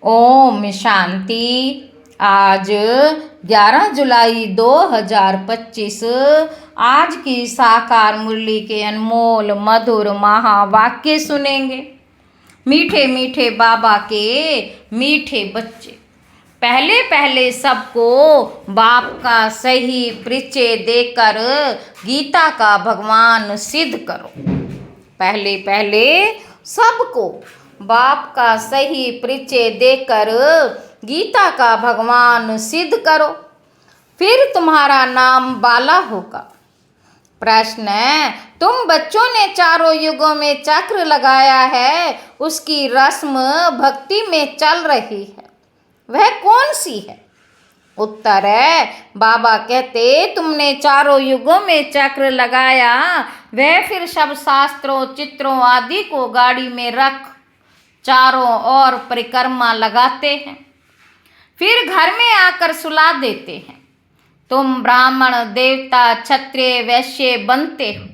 ओम शांति। आज 11 जुलाई 2025 आज की साकार मुरली के अनमोल मधुर महावाक्य सुनेंगे। मीठे मीठे बाबा के मीठे बच्चे, पहले पहले सबको बाप का सही परिचय देकर गीता का भगवान सिद्ध करो। पहले पहले सबको बाप का सही परिचय देकर गीता का भगवान सिद्ध करो, फिर तुम्हारा नाम बाला होगा। प्रश्न है, तुम बच्चों ने चारों युगों में चक्र लगाया है, उसकी रस्म भक्ति में चल रही है, वह कौन सी है? उत्तर है, बाबा कहते तुमने चारों युगों में चक्र लगाया, वह फिर सब शास्त्रों चित्रों आदि को गाड़ी में रख चारों ओर परिक्रमा लगाते हैं, फिर घर में आकर सुला देते हैं। तुम ब्राह्मण देवता क्षत्रिय वैश्य बनते हो।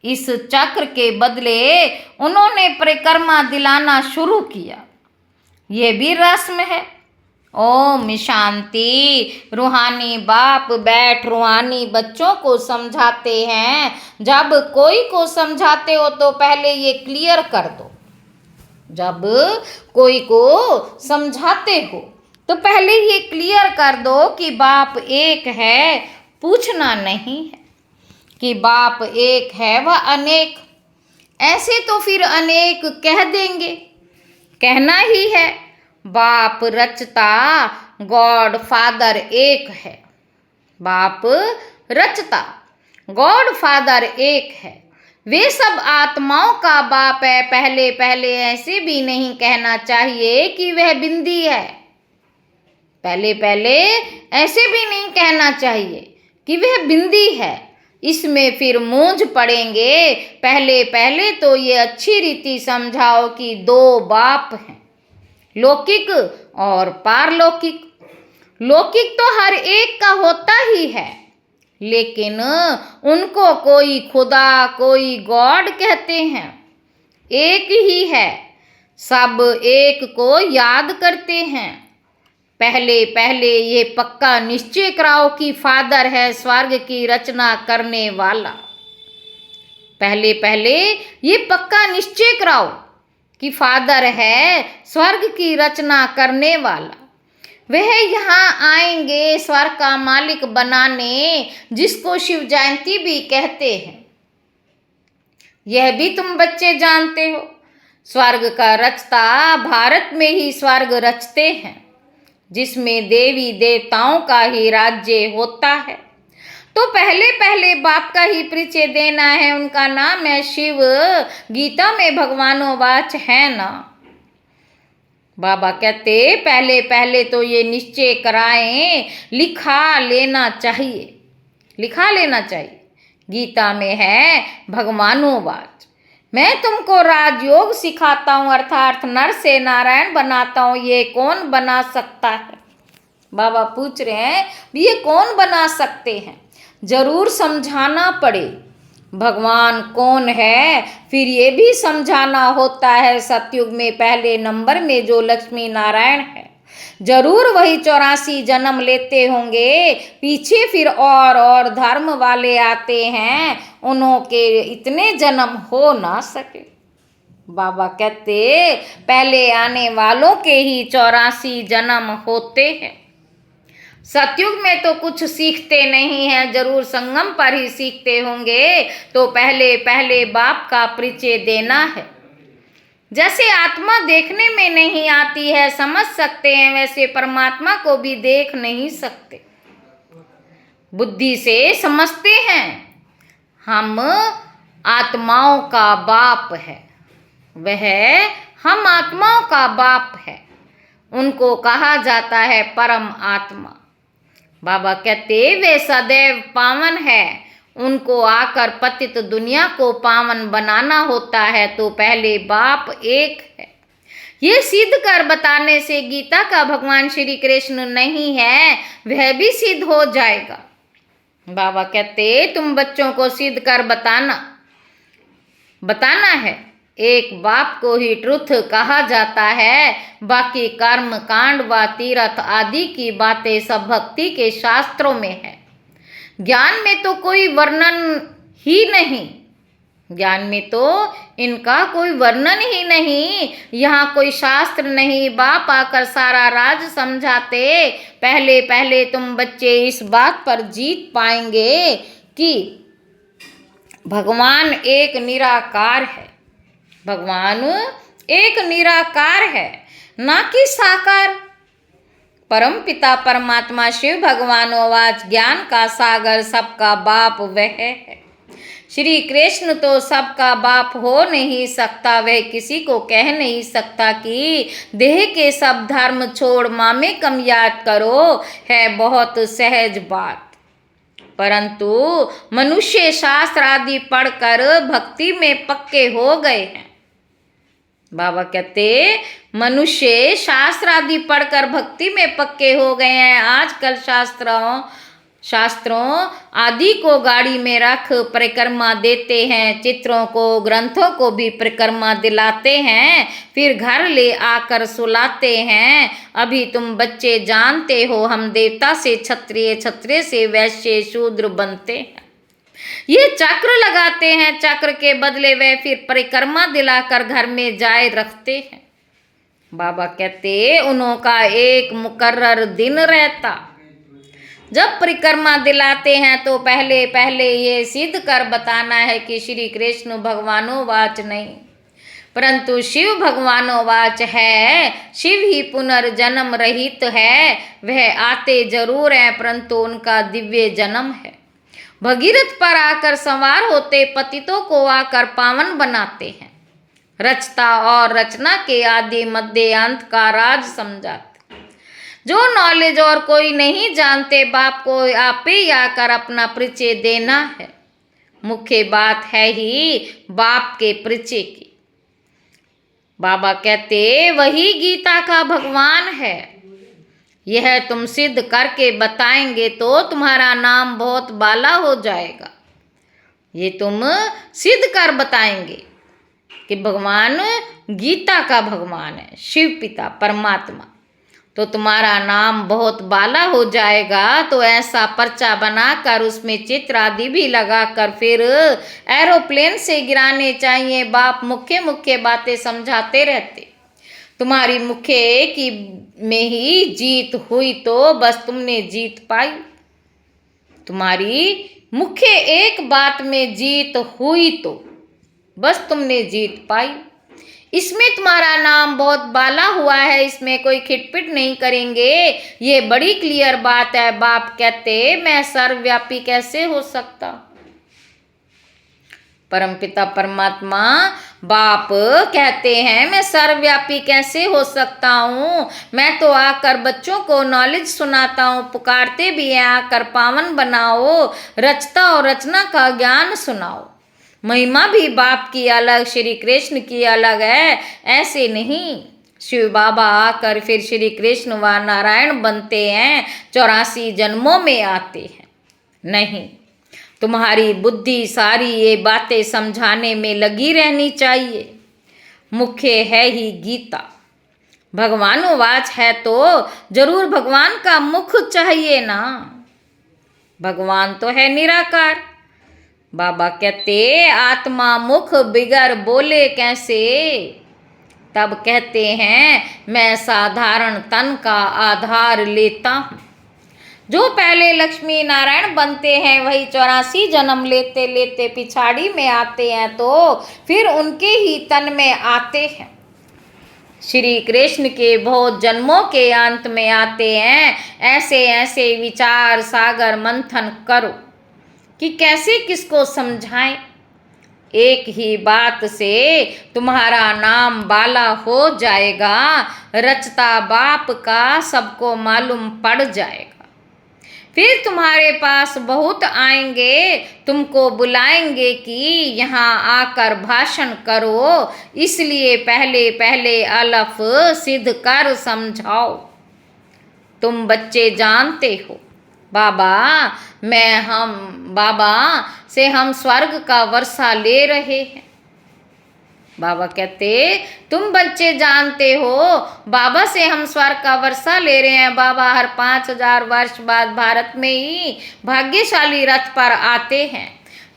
इस चक्र के बदले उन्होंने परिक्रमा दिलाना शुरू किया, ये भी रस्म है। ओम शांति। रूहानी बाप बैठ रूहानी बच्चों को समझाते हैं। जब कोई को समझाते हो तो पहले ये क्लियर कर दो, जब कोई को समझाते हो तो पहले ये क्लियर कर दो कि बाप एक है, पूछना नहीं है कि बाप एक है व अनेक। ऐसे तो फिर अनेक कह देंगे, कहना ही है बाप रचता गॉड फादर एक है। बाप रचता गॉड फादर एक है, वे सब आत्माओं का बाप है। पहले पहले ऐसे भी नहीं कहना चाहिए कि वह बिंदी है। पहले पहले ऐसे भी नहीं कहना चाहिए कि वह बिंदी है, इसमें फिर मूंझ पड़ेंगे। पहले पहले तो ये अच्छी रीति समझाओ कि दो बाप हैं, लौकिक और पारलौकिक। लौकिक तो हर एक का होता ही है, लेकिन उनको कोई खुदा कोई गॉड कहते हैं। एक ही है, सब एक को याद करते हैं। पहले पहले ये पक्का निश्चय कराओ कि फादर है स्वर्ग की रचना करने वाला। पहले पहले ये पक्का निश्चय कराओ कि फादर है स्वर्ग की रचना करने वाला। वह यहाँ आएंगे स्वर्ग का मालिक बनाने, जिसको शिव जयंती भी कहते हैं। यह भी तुम बच्चे जानते हो, स्वर्ग का रचता भारत में ही स्वर्ग रचते हैं, जिसमें देवी देवताओं का ही राज्य होता है। तो पहले पहले बाप का ही परिचय देना है, उनका नाम है शिव। गीता में भगवानोवाच है ना। बाबा कहते पहले पहले तो ये निश्चय कराएं, लिखा लेना चाहिए, लिखा लेना चाहिए। गीता में है भगवानोवाच, मैं तुमको राजयोग सिखाता हूँ, अर्थात नर से नारायण बनाता हूँ, ये कौन बना सकता है? बाबा पूछ रहे हैं ये कौन बना सकते हैं? जरूर समझाना पड़े भगवान कौन है, फिर ये भी समझाना होता है। सतयुग में पहले नंबर में जो लक्ष्मी नारायण है, जरूर वही 84 जन्म लेते होंगे। पीछे फिर और धर्म वाले आते हैं, उन्हों के इतने जन्म हो ना सके। बाबा कहते पहले आने वालों के ही 84 जन्म होते हैं। सतयुग में तो कुछ सीखते नहीं हैं, जरूर संगम पर ही सीखते होंगे। तो पहले पहले बाप का परिचय देना है। जैसे आत्मा देखने में नहीं आती है, समझ सकते हैं, वैसे परमात्मा को भी देख नहीं सकते, बुद्धि से समझते हैं। हम आत्माओं का बाप है, वह हम आत्माओं का बाप है, उनको कहा जाता है परम आत्मा। बाबा कहते वे सदैव पावन है, उनको आकर पतित दुनिया को पावन बनाना होता है। तो पहले बाप एक है, ये सिद्ध कर बताने से गीता का भगवान श्री कृष्ण नहीं है, वह भी सिद्ध हो जाएगा। बाबा कहते तुम बच्चों को सिद्ध कर बताना है। एक बाप को ही ट्रुथ कहा जाता है, बाकी कर्म कांड व तीर्थ आदि की बातें सब भक्ति के शास्त्रों में है। ज्ञान में तो कोई वर्णन ही नहीं, ज्ञान में तो इनका कोई वर्णन ही नहीं। यहाँ कोई शास्त्र नहीं। बाप आकर सारा राज समझाते। पहले पहले तुम बच्चे इस बात पर जीत पाएंगे कि भगवान एक निराकार है। भगवान एक निराकार है, ना कि साकार। परम पिता परमात्मा शिव भगवान वाच ज्ञान का सागर सबका बाप वह है। श्री कृष्ण तो सबका बाप हो नहीं सकता। वह किसी को कह नहीं सकता कि देह के सब धर्म छोड़ मामे कम याद करो। है बहुत सहज बात। परंतु मनुष्य शास्त्र आदि पढ़कर भक्ति में पक्के हो गए हैं। बाबा कहते मनुष्य शास्त्र आदि पढ़कर भक्ति में पक्के हो गए हैं। आजकल शास्त्रों आदि को गाड़ी में रख परिक्रमा देते हैं। चित्रों को, ग्रंथों को भी परिक्रमा दिलाते हैं, फिर घर ले आकर सुलाते हैं। अभी तुम बच्चे जानते हो, हम देवता से क्षत्रिय, क्षत्रिय से वैश्य, शूद्र बनते हैं। ये चक्र लगाते हैं। चक्र के बदले वे फिर परिक्रमा दिलाकर घर में जाए रखते हैं। बाबा कहते उनका एक मुकर्रर दिन रहता। जब परिक्रमा दिलाते हैं तो पहले पहले ये सिद्ध कर बताना है कि श्री कृष्ण भगवानो वाच नहीं, परंतु शिव भगवानो वाच है। शिव ही पुनर्जन्म रहित है। वह आते जरूर हैं, परंतु उनका दिव्य जन्म है। भगीरथ पर आकर सवार होते, पतितों को आकर पावन बनाते हैं। रचता और रचना के आदि मध्य अंत का राज समझाते। जो नॉलेज और कोई नहीं जानते, बाप को आप ही आकर अपना परिचय देना है। मुख्य बात है ही बाप के परिचय की। बाबा कहते वही गीता का भगवान है। यह तुम सिद्ध करके बताएंगे तो तुम्हारा नाम बहुत बाला हो जाएगा। ये तुम सिद्ध कर बताएंगे कि भगवान गीता का भगवान है, शिव पिता परमात्मा, तो तुम्हारा नाम बहुत बाला हो जाएगा। तो ऐसा पर्चा बनाकर उसमें चित्र आदि भी लगाकर फिर एरोप्लेन से गिराने चाहिए। बाप मुख्य मुख्य बातें समझाते रहते। तुम्हारी मुख्य एक ही में ही जीत हुई तो बस तुमने जीत पाई। तुम्हारी मुख्य एक बात में जीत हुई तो बस तुमने जीत पाई। इसमें तुम्हारा नाम बहुत बाला हुआ है, इसमें कोई खिटपिट नहीं करेंगे। ये बड़ी क्लियर बात है। बाप कहते मैं सर्वव्यापी कैसे हो सकता। परमपिता परमात्मा बाप कहते हैं मैं सर्वव्यापी कैसे हो सकता हूँ। मैं तो आकर बच्चों को नॉलेज सुनाता हूँ, पुकारते भी हैं आकर पावन बनाओ, रचता और रचना का ज्ञान सुनाओ। महिमा भी बाप की अलग, श्री कृष्ण की अलग है। ऐसे नहीं शिव बाबा आकर फिर श्री कृष्ण व नारायण बनते हैं, 84 जन्मों में आते हैं। नहीं, तुम्हारी बुद्धि सारी ये बातें समझाने में लगी रहनी चाहिए। मुख्य है ही गीता। भगवानो वाच है तो जरूर भगवान का मुख चाहिए ना। भगवान तो है निराकार। बाबा कहते आत्मा मुख बिगर बोले कैसे। तब कहते हैं मैं साधारण तन का आधार लेता हूँ। जो पहले लक्ष्मी नारायण बनते हैं वही 84 जन्म लेते लेते पिछाड़ी में आते हैं तो फिर उनके ही तन में आते हैं। श्री कृष्ण के बहुत जन्मों के अंत में आते हैं। ऐसे ऐसे विचार सागर मंथन करो कि कैसे किसको समझाएं। एक ही बात से तुम्हारा नाम बाला हो जाएगा। रचता बाप का सबको मालूम पड़ जाएगा। फिर तुम्हारे पास बहुत आएंगे, तुमको बुलाएंगे कि यहाँ आकर भाषण करो। इसलिए पहले पहले अलफ सिद्ध कर समझाओ। तुम बच्चे जानते हो बाबा से हम स्वर्ग का वर्षा ले रहे हैं। बाबा कहते तुम बच्चे जानते हो बाबा से हम स्वर्ग का वर्षा ले रहे हैं। बाबा हर 5000 वर्ष बाद भारत में ही भाग्यशाली रथ पर आते हैं।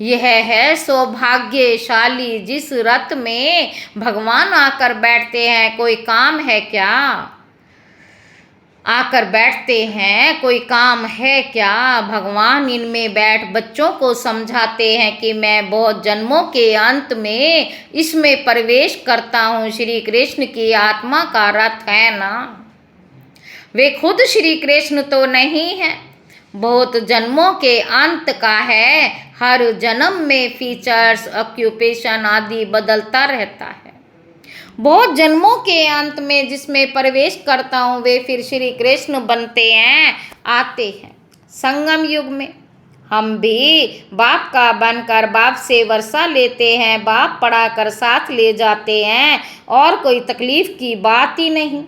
यह है सौभाग्यशाली जिस रथ में भगवान आकर बैठते हैं। कोई काम है क्या? आकर बैठते हैं, कोई काम है क्या? भगवान इनमें बैठ बच्चों को समझाते हैं कि मैं बहुत जन्मों के अंत में इसमें प्रवेश करता हूँ। श्री कृष्ण की आत्मा का रथ है ना, वे खुद श्री कृष्ण तो नहीं है, बहुत जन्मों के अंत का है। हर जन्म में फीचर्स, ऑक्यूपेशन आदि बदलता रहता है। बहुत जन्मों के अंत में जिसमें प्रवेश करता हूँ वे फिर श्री कृष्ण बनते हैं, आते हैं। संगम युग में हम भी बाप का बनकर बाप से वर्षा लेते हैं। बाप पढ़ाकर साथ ले जाते हैं और कोई तकलीफ की बात ही नहीं।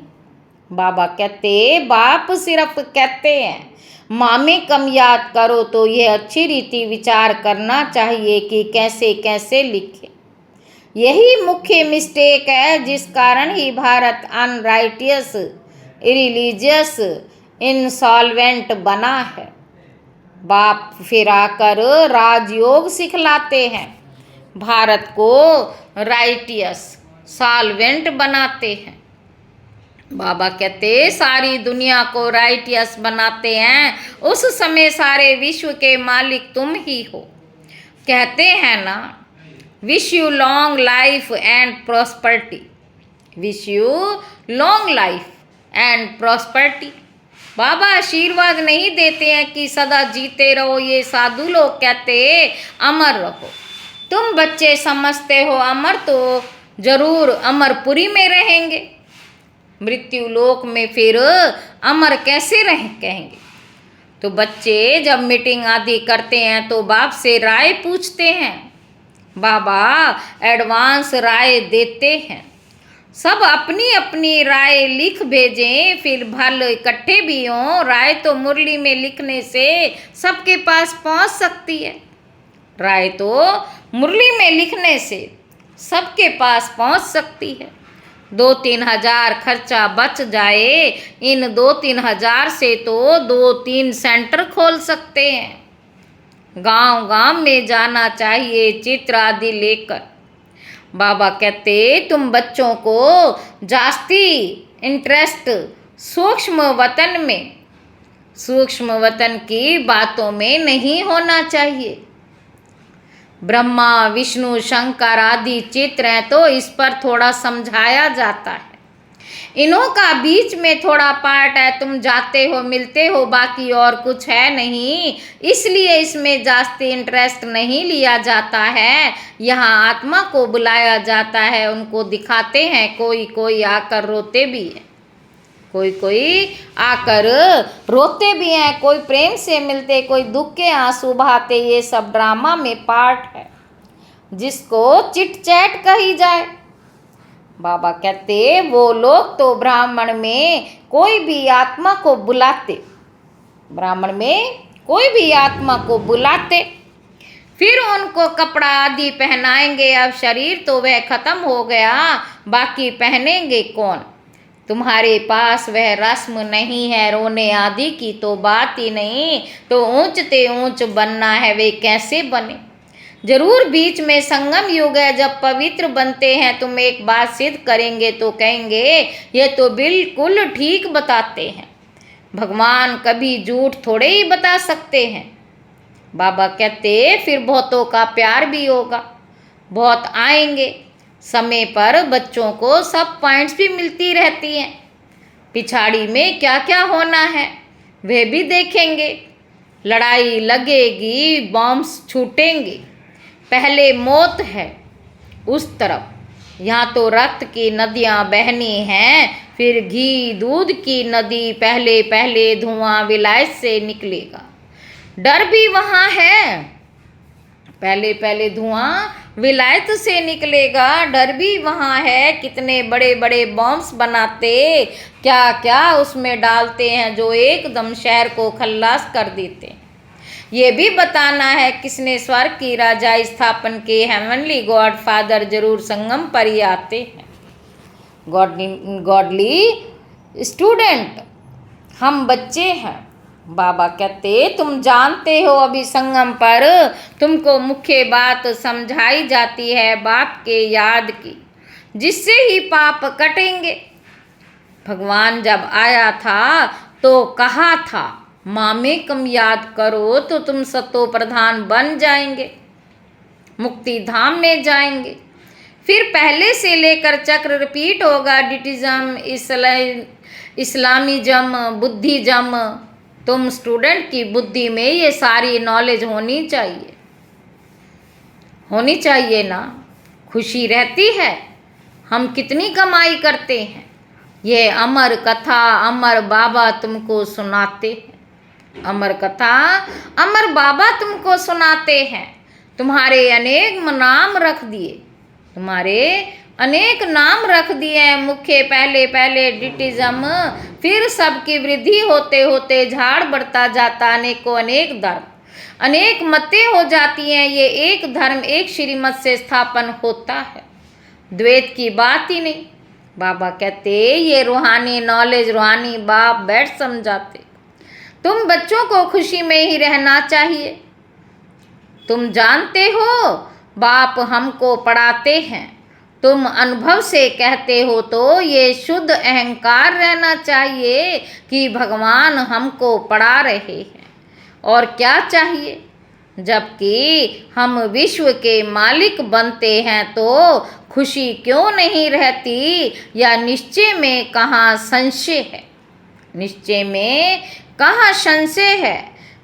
बाबा कहते बाप सिर्फ कहते हैं माँ में कम याद करो, तो यह अच्छी रीति विचार करना चाहिए कि कैसे कैसे लिखे। यही मुख्य मिस्टेक है जिस कारण ही भारत अनराइटियस, इरिलीजियस, इंसॉल्वेंट बना है। बाप फिर आकर राजयोग सिखलाते हैं, भारत को राइटियस, सॉल्वेंट बनाते हैं। बाबा कहते सारी दुनिया को राइटियस बनाते हैं, उस समय सारे विश्व के मालिक तुम ही हो। कहते हैं ना, wish you long life and prosperity, wish you long life and prosperity. बाबा आशीर्वाद नहीं देते हैं कि सदा जीते रहो, ये साधु लोग कहते अमर रहो। तुम बच्चे समझते हो अमर तो जरूर अमरपुरी में रहेंगे, मृत्यु लोक में फिर अमर कैसे कहेंगे। तो बच्चे जब मीटिंग आदि करते हैं तो बाप से राय पूछते हैं। बाबा एडवांस राय देते हैं। सब अपनी अपनी राय लिख भेजें, फिर भल इकट्ठे भी हों। राय तो मुरली में लिखने से सबके पास पहुंच सकती है, राय तो मुरली में लिखने से सबके पास पहुंच सकती है। 2-3 हजार खर्चा बच जाए, इन 2-3 हजार से तो 2-3 सेंटर खोल सकते हैं। गांव गांव में जाना चाहिए चित्र आदि लेकर। बाबा कहते तुम बच्चों को जास्ती इंटरेस्ट सूक्ष्म वतन में, सूक्ष्म वतन की बातों में नहीं होना चाहिए। ब्रह्मा विष्णु शंकर आदि चित्र हैं तो इस पर थोड़ा समझाया जाता है। इन्हों का बीच में थोड़ा पार्ट है, तुम जाते हो मिलते हो, बाकी और कुछ है नहीं, इसलिए इसमें जास्ती इंटरेस्ट नहीं लिया जाता है। यहाँ आत्मा को बुलाया जाता है, उनको दिखाते हैं। कोई कोई आकर रोते भी है, कोई कोई आकर रोते भी हैं, कोई प्रेम से मिलते, कोई दुख के आंसू बहाते। ये सब ड्रामा में पार्ट है जिसको चिट चैट कही जाए। बाबा कहते वो लोग तो ब्राह्मण में कोई भी आत्मा को बुलाते, ब्राह्मण में कोई भी आत्मा को बुलाते, फिर उनको कपड़ा आदि पहनाएंगे। अब शरीर तो वह खत्म हो गया, बाकी पहनेंगे कौन? तुम्हारे पास वह रस्म नहीं है, रोने आदि की तो बात ही नहीं। तो ऊंचते ऊंच बनना है, वे कैसे बने? जरूर बीच में संगम युग है, जब पवित्र बनते हैं तुम एक बात सिद्ध करेंगे तो कहेंगे ये तो बिल्कुल ठीक बताते हैं। भगवान कभी झूठ थोड़े ही बता सकते हैं। बाबा कहते फिर बहुतों का प्यार भी होगा, बहुत आएंगे समय पर। बच्चों को सब पॉइंट्स भी मिलती रहती हैं, पिछाड़ी में क्या क्या होना है वे भी देखेंगे। लड़ाई लगेगी, बॉम्ब्स छूटेंगे, पहले मौत है उस तरफ, यहाँ तो रक्त की नदियाँ बहनी हैं, फिर घी दूध की नदी, पहले पहले धुआं विलायत से निकलेगा। डर भी वहाँ है, पहले पहले धुआं विलायत से निकलेगा, डर भी वहाँ है। कितने बड़े बड़े बॉम्ब्स बनाते, क्या क्या उसमें डालते हैं जो एकदम शहर को खल्लास कर देते हैं। ये भी बताना है किसने स्वर्ग की राजा स्थापन के हेवनली गॉड फादर जरूर संगम पर ही आते हैं। गॉडली स्टूडेंट, हम बच्चे हैं। बाबा कहते तुम जानते हो अभी संगम पर तुमको मुख्य बात समझाई जाती है बाप के याद की, जिससे ही पाप कटेंगे। भगवान जब आया था तो कहा था मामे कम याद करो तो तुम सतो प्रधान बन जाएंगे, मुक्ति धाम में जाएंगे। फिर पहले से लेकर चक्र रिपीट होगा, डिटिज्म, इस्लामिज्म, बुद्धिज्म। तुम स्टूडेंट की बुद्धि में ये सारी नॉलेज होनी चाहिए ना। खुशी रहती है। हम कितनी कमाई करते हैं, ये अमर कथा अमर बाबा तुमको सुनाते हैं। अमर कथा अमर बाबा तुमको सुनाते हैं। तुम्हारे अनेक नाम रख दिए हैं मुख्य पहले डिटिज्म, फिर सबकी वृद्धि होते होते झाड़ बढ़ता जाता अनेक धर्म, अनेक मतें हो जाती हैं। ये एक धर्म एक श्रीमत से स्थापन होता है, द्वैत की बात ही नहीं। बाबा कहते ये रूहानी नॉलेज रूहानी बाप बैठ समझाते। तुम बच्चों को खुशी में ही रहना चाहिए। तुम जानते हो बाप हमको पढ़ाते हैं, तुम अनुभव से कहते हो तो ये शुद्ध अहंकार रहना चाहिए कि भगवान हमको पढ़ा रहे हैं। और क्या चाहिए? जबकि हम विश्व के मालिक बनते हैं तो खुशी क्यों नहीं रहती? या निश्चय में कहाँ संशय है? निश्चय में कहाँ संशय है?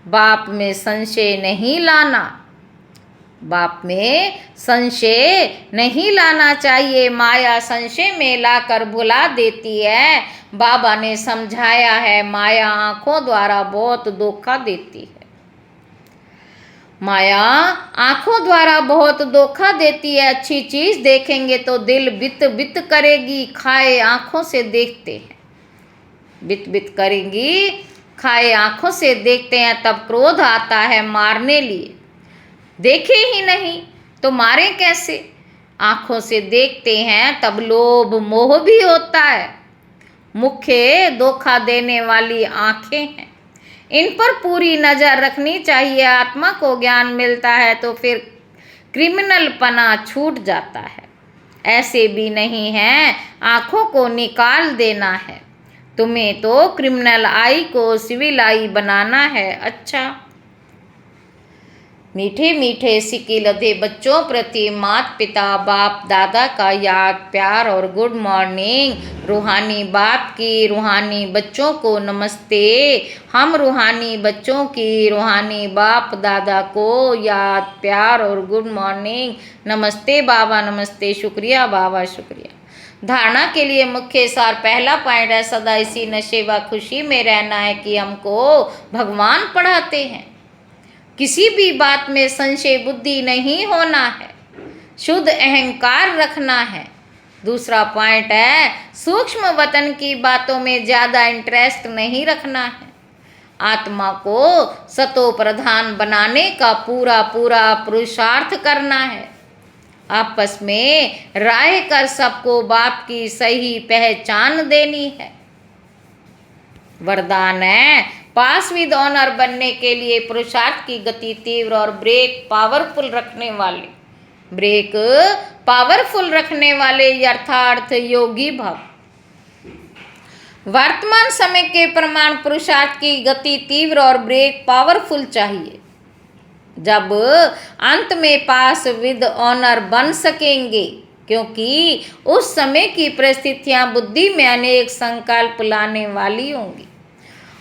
बाप में संशय नहीं लाना, बाप में संशय नहीं लाना चाहिए। माया संशय में लाकर भुला देती है। बाबा ने समझाया है माया आँखों द्वारा बहुत धोखा देती है। माया आँखों द्वारा बहुत धोखा देती है। अच्छी चीज देखेंगे तो दिल बित बित करेगी, खाए आँखों से देखते हैं। बित बित करेगी, खाए आँखों से देखते हैं। तब क्रोध आता है मारने लिए, देखे ही नहीं तो मारे कैसे? आँखों से देखते हैं तब लोभ मोह भी होता है। मुख्य धोखा देने वाली आँखें हैं, इन पर पूरी नज़र रखनी चाहिए। आत्मा को ज्ञान मिलता है तो फिर क्रिमिनल पना छूट जाता है। ऐसे भी नहीं है आँखों को निकाल देना है। तुम्हें तो क्रिमिनल आई को सिविल आई बनाना है। अच्छा, मीठे मीठे सिक्के लदे बच्चों प्रति माता पिता बाप दादा का याद प्यार और गुड मॉर्निंग। रूहानी बाप की रूहानी बच्चों को नमस्ते। हम रूहानी बच्चों की रूहानी बाप दादा को याद प्यार और गुड मॉर्निंग। नमस्ते बाबा, नमस्ते, शुक्रिया बाबा, शुक्रिया। धारणा के लिए मुख्य सार पहला पॉइंट है सदा इसी नशे व खुशी में रहना है कि हमको भगवान पढ़ाते हैं। किसी भी बात में संशय बुद्धि नहीं होना है, शुद्ध अहंकार रखना है। दूसरा पॉइंट है सूक्ष्म वतन की बातों में ज़्यादा इंटरेस्ट नहीं रखना है। आत्मा को सतो प्रधान बनाने का पूरा पुरुषार्थ करना है। आपस में राय कर सबको बाप की सही पहचान देनी है। वरदान है पास विद ऑनर बनने के लिए पुरुषार्थ की गति तीव्र और ब्रेक पावरफुल रखने वाले यथार्थ योगी भव। वर्तमान समय के प्रमाण पुरुषार्थ की गति तीव्र और ब्रेक पावरफुल चाहिए, जब अंत में पास विद ऑनर बन सकेंगे। क्योंकि उस समय की परिस्थितियां बुद्धि में अनेक संकल्प लाने वाली होंगी।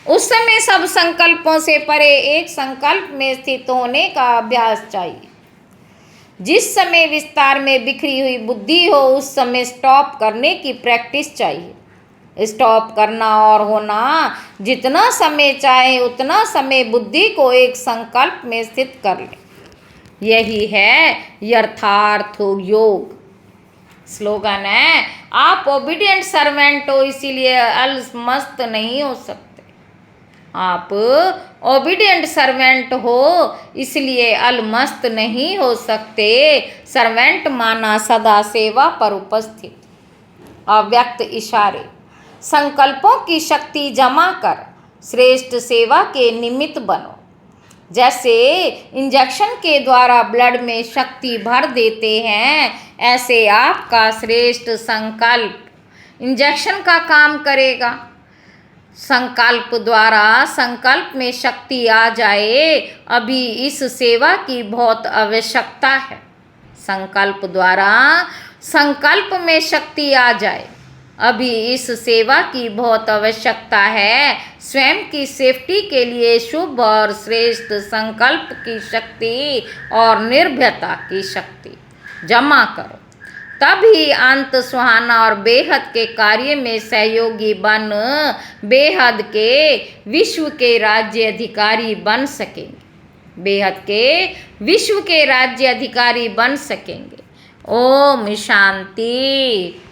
उस समय सब संकल्पों से परे एक संकल्प में स्थित होने का अभ्यास चाहिए। जिस समय विस्तार में बिखरी हुई बुद्धि हो उस समय स्टॉप करने की प्रैक्टिस चाहिए। स्टॉप करना और होना जितना समय चाहे उतना समय बुद्धि को एक संकल्प में स्थित कर ले। यही है यथार्थ योग। स्लोगन है आप ओबीडिएंट सर्वेंट हो, इसीलिए अलमस्त नहीं हो सकते। आप ओबीडियंट सर्वेंट हो, इसलिए अलमस्त नहीं हो सकते। सर्वेंट माना सदा सेवा पर उपस्थित। अव्यक्त इशारे। संकल्पों की शक्ति जमा कर श्रेष्ठ सेवा के निमित्त बनो। जैसे इंजेक्शन के द्वारा ब्लड में शक्ति भर देते हैं, ऐसे आपका श्रेष्ठ संकल्प इंजेक्शन का काम करेगा। संकल्प द्वारा संकल्प में शक्ति आ जाए, अभी इस सेवा की बहुत आवश्यकता है। संकल्प द्वारा संकल्प में शक्ति आ जाए, अभी इस सेवा की बहुत आवश्यकता है। स्वयं की सेफ्टी के लिए शुभ और श्रेष्ठ संकल्प की शक्ति और निर्भयता की शक्ति जमा करो, तभी अंत सुहाना और बेहद के कार्य में सहयोगी बन बेहद के विश्व के राज्य अधिकारी बन सकेंगे। बेहद के विश्व के राज्य अधिकारी बन सकेंगे। ओम शांति।